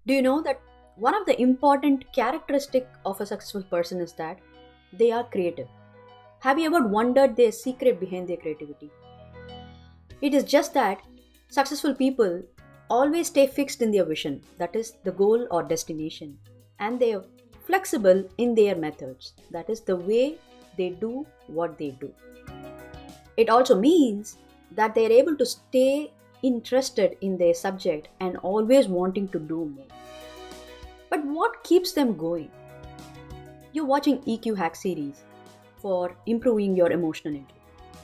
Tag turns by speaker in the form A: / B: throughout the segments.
A: Do you know that one of the important characteristic of a successful person is that they are creative? Have you ever wondered their secret behind their creativity? It is just that successful people always stay fixed in their vision, that is the goal or destination, and they are flexible in their methods, that is the way they do what they do. It also means that they are able to stay interested in their subject and always wanting to do more. But what keeps them going? You're watching EQ Hack series for improving your emotional intelligence.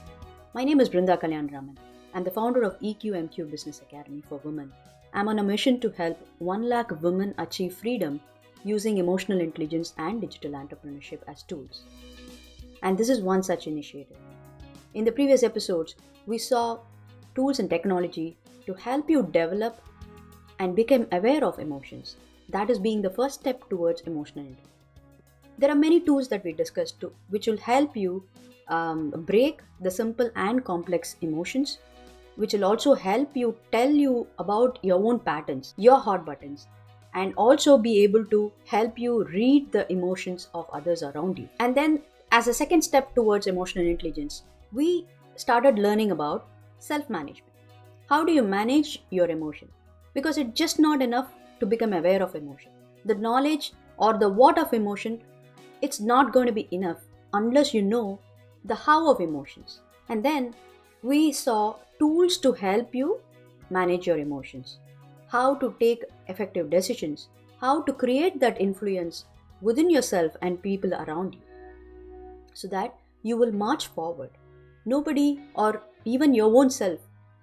A: My name is Brinda Kalyanaraman. I'm the founder of EQ Business Academy for Women. I'm on a mission to help 1 lakh women achieve freedom using emotional intelligence and digital entrepreneurship as tools. And this is one such initiative. In the previous episodes, we saw tools and technology to help you develop and become aware of emotions. That is being the first step towards emotional intelligence. There are many tools that we discussed too, which will help you break the simple and complex emotions, which will also help you tell you about your own patterns, your hot buttons, and also be able to help you read the emotions of others around you. And then, as a second step towards emotional intelligence, we started learning about self management. How do you manage your emotion? Because it's just not enough to become aware of emotion. The knowledge or the what of emotion, it's not going to be enough unless you know the how of emotions. And then we saw tools to help you manage your emotions, how to take effective decisions, how to create that influence within yourself and people around you so that you will march forward. Nobody or even your own self,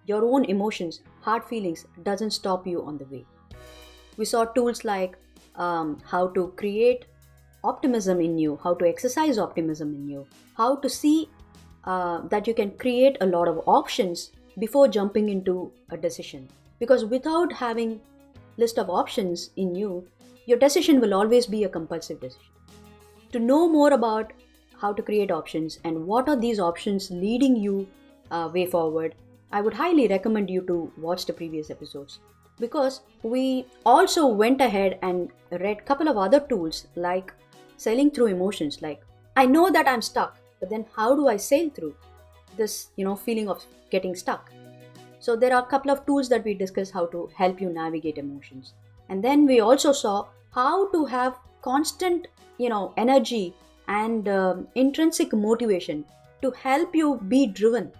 A: your own emotions, hard feelings doesn't stop you on the way. We saw tools like how to create optimism in you, how to exercise optimism in you, how to see that you can create a lot of options before jumping into a decision. Because without having list of options in you, your decision will always be a compulsive decision. To know more about how to create options and what are these options leading you way forward, I would highly recommend you to watch the previous episodes, because we also went ahead and read a couple of other tools like sailing through emotions. Like, I know that I'm stuck, but then how do I sail through this feeling of getting stuck? So there are a couple of tools that we discussed how to help you navigate emotions. And then we also saw how to have constant energy and intrinsic motivation to help you be driven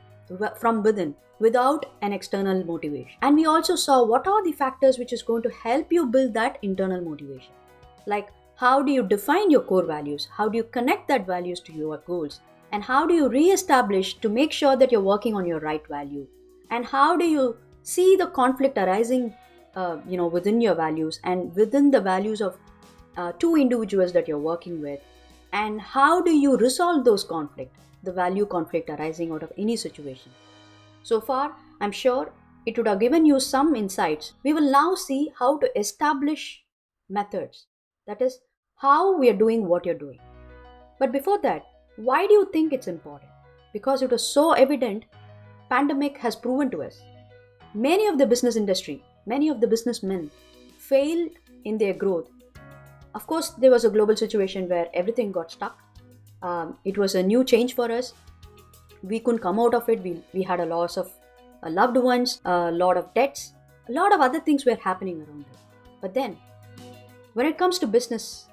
A: from within without an external motivation. And we also saw what are the factors which is going to help you build that internal motivation. Like, how do you define your core values? How do you connect that values to your goals? And how do you re-establish to make sure that you're working on your right value? And how do you see the conflict arising within your values and within the values of two individuals that you're working with? And how do you resolve those conflict, the value conflict arising out of any situation? So far, I'm sure it would have given you some insights. We will now see how to establish methods. That is, how we are doing what you're doing. But before that, why do you think it's important? Because it was so evident, pandemic has proven to us. Many of the business industry, many of the businessmen failed in their growth. Of course, there was a global situation where everything got stuck. It was a new change for us. We couldn't come out of it. We had a loss of loved ones, a lot of debts, a lot of other things were happening around us. But then, when it comes to business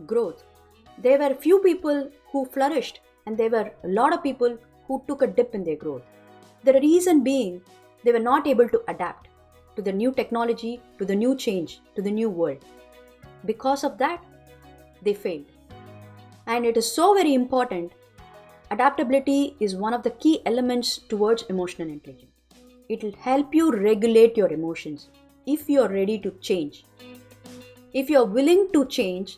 A: growth, there were few people who flourished and there were a lot of people who took a dip in their growth. The reason being, they were not able to adapt to the new technology, to the new change, to the new world. Because of that, they failed. And it is so very important. Adaptability is one of the key elements towards emotional intelligence. It will help you regulate your emotions if you are ready to change. If you are willing to change,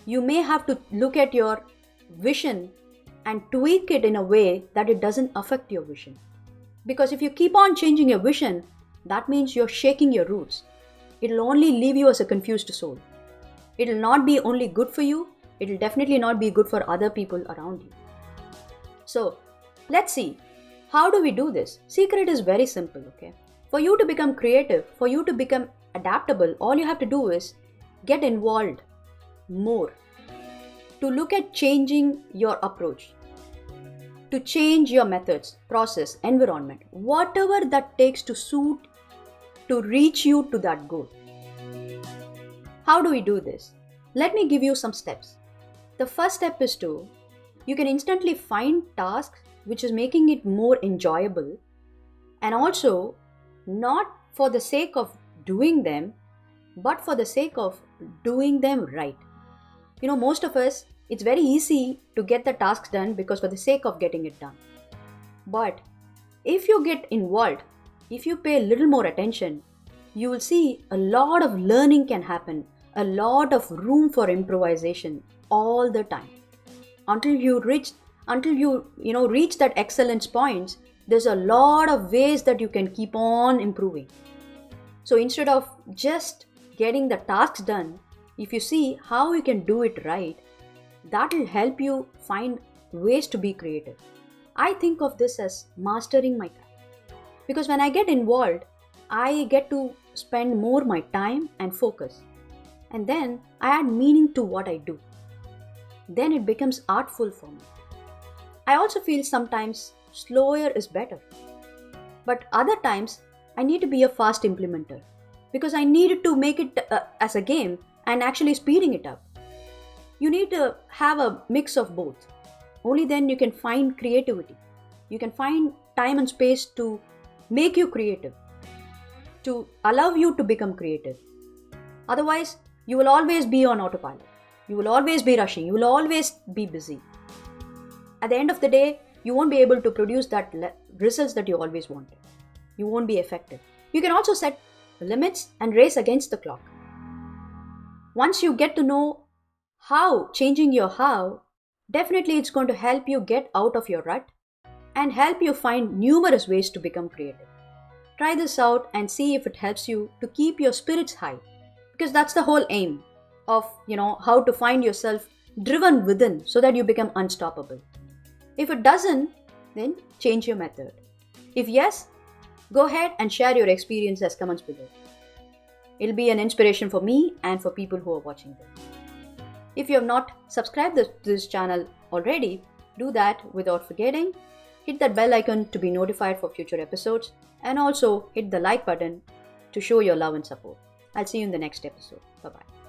A: you may have to look at your vision and tweak it in a way that it doesn't affect your vision. Because if you keep on changing your vision, that means you're shaking your roots. It will only leave you as a confused soul. It will not be only good for you, it will definitely not be good for other people around you. So, let's see, how do we do this? Secret is very simple, okay? For you to become creative, for you to become adaptable, all you have to do is get involved more, to look at changing your approach, to change your methods, process, environment, whatever that takes to reach you to that goal. How do we do this? Let me give you some steps. The first step is you can instantly find tasks which is making it more enjoyable, and also not for the sake of doing them, but for the sake of doing them right. Most of us, it's very easy to get the tasks done because for the sake of getting it done. But if you get involved, if you pay a little more attention, you will see a lot of learning can happen, a lot of room for improvisation all the time. Until you reach that excellence points, there's a lot of ways that you can keep on improving. So instead of just getting the tasks done, if you see how you can do it right, that will help you find ways to be creative. I think of this as mastering my craft, because when I get involved, I get to spend more my time and focus, and then I add meaning to what I do. Then it becomes artful for me. I also feel sometimes slower is better, but other times I need to be a fast implementer, because I needed to make it as a game and actually speeding it up. You need to have a mix of both. Only then you can find creativity. You can find time and space to make you creative, to allow you to become creative. Otherwise, you will always be on autopilot. You will always be rushing. You will always be busy. At the end of the day, you won't be able to produce that results that you always wanted. You won't be effective. You can also set limits and race against the clock. Once you get to know changing your how, definitely it's going to help you get out of your rut and help you find numerous ways to become creative. Try this out and see if it helps you to keep your spirits high, because that's the whole aim of how to find yourself driven within so that you become unstoppable. If it doesn't, then change your method. If yes, go ahead and share your experience as comments below. It'll be an inspiration for me and for people who are watching this. If you have not subscribed to this channel already, do that without forgetting. Hit that bell icon to be notified for future episodes, and also hit the like button to show your love and support. I'll see you in the next episode. Bye-bye.